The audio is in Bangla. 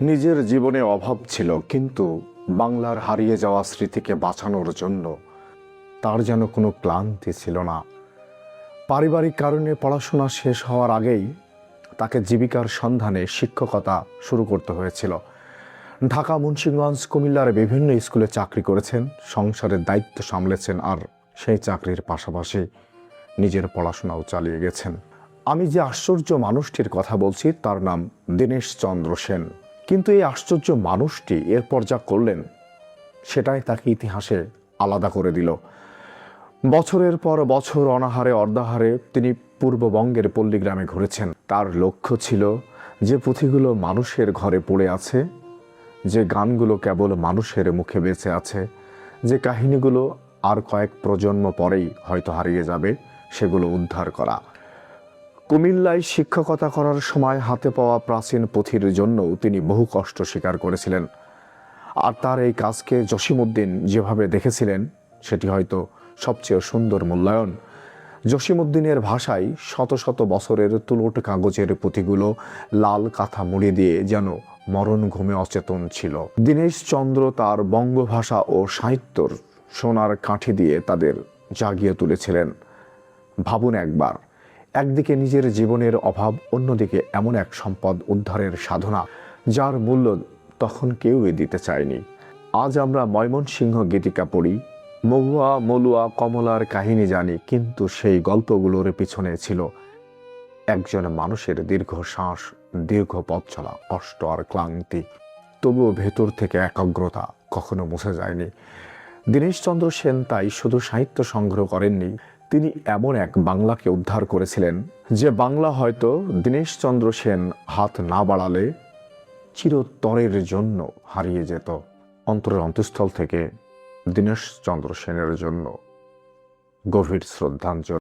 নিজের জীবনে অভাব ছিল, কিন্তু বাংলার হারিয়ে যাওয়া স্মৃতিকে বাঁচানোর জন্য তার যেন কোনো ক্লান্তি ছিল না। পারিবারিক কারণে পড়াশোনা শেষ হওয়ার আগেই তাকে জীবিকার সন্ধানে শিক্ষকতা শুরু করতে হয়েছিল। ঢাকা, মুন্সিগঞ্জ, কুমিল্লার বিভিন্ন স্কুলে চাকরি করেছেন, সংসারের দায়িত্ব সামলেছেন, আর সেই চাকরির পাশাপাশি নিজের পড়াশোনাও চালিয়ে গেছেন। আমি যে আশ্চর্য মানুষটির কথা বলছি তার নাম দীনেশ চন্দ্র সেন। কিন্তু এই আশ্চর্য মানুষটি এরপর যা করলেন সেটাই তাকে ইতিহাসে আলাদা করে দিল। বছরের পর বছর অনাহারে অর্ধাহারে তিনি পূর্ববঙ্গের পল্লীগ্রামে ঘুরেছেন। তার লক্ষ্য ছিল যে পুঁথিগুলো মানুষের ঘরে পড়ে আছে, যে গানগুলো কেবল মানুষের মুখে বেঁচে আছে, যে কাহিনীগুলো আর কয়েক প্রজন্ম পরেই হয়তো হারিয়ে যাবে, সেগুলো উদ্ধার করা। কুমিল্লায় শিক্ষকতা করার সময় হাতে পাওয়া প্রাচীন পুঁথির জন্যও তিনি বহু কষ্ট স্বীকার করেছিলেন। আর তার এই কাজকে জসিমউদ্দিন যেভাবে দেখেছিলেন সেটি হয়তো সবচেয়ে সুন্দর মূল্যায়ন। জসিমউদ্দিনের ভাষায় শত শত বছরের তুলোট কাগজের পুঁথিগুলো লাল কাঁথা মুড়ি দিয়ে যেন মরণ ঘুমে অচেতন ছিল। দীনেশ চন্দ্র তার বঙ্গভাষা ও সাহিত্যর সোনার কাঠি দিয়ে তাদের জাগিয়ে তুলেছিলেন। ভাবুন একবার, একদিকে নিজের জীবনের অভাব, অন্যদিকে এমন এক সম্পদ উদ্ধারের সাধনা যার মূল্য তখন কেউই দিতে চায়নি। আজ আমরা ময়মনসিংহ গীতিকা পড়ি, মহুয়া, মলুয়া, কমলার কাহিনী জানি, কিন্তু সেই গল্পগুলোর পিছনে ছিল একজন মানুষের দীর্ঘ শ্বাস, দীর্ঘ পথ চলা, কষ্ট আর ক্লান্তি। তবুও ভেতর থেকে একাগ্রতা কখনো মুছে যায়নি। দীনেশচন্দ্র সেন তাই শুধু সাহিত্য সংগ্রহ করেননি, তিনি এমন এক বাংলাকে উদ্ধার করেছিলেন যে বাংলা হয়তো দীনেশচন্দ্র সেন হাত না বাড়ালে চিরতরের জন্য হারিয়ে যেত। অন্তরের অন্তঃস্থল থেকে দীনেশচন্দ্র সেনের জন্য গভীর শ্রদ্ধাঞ্জলি।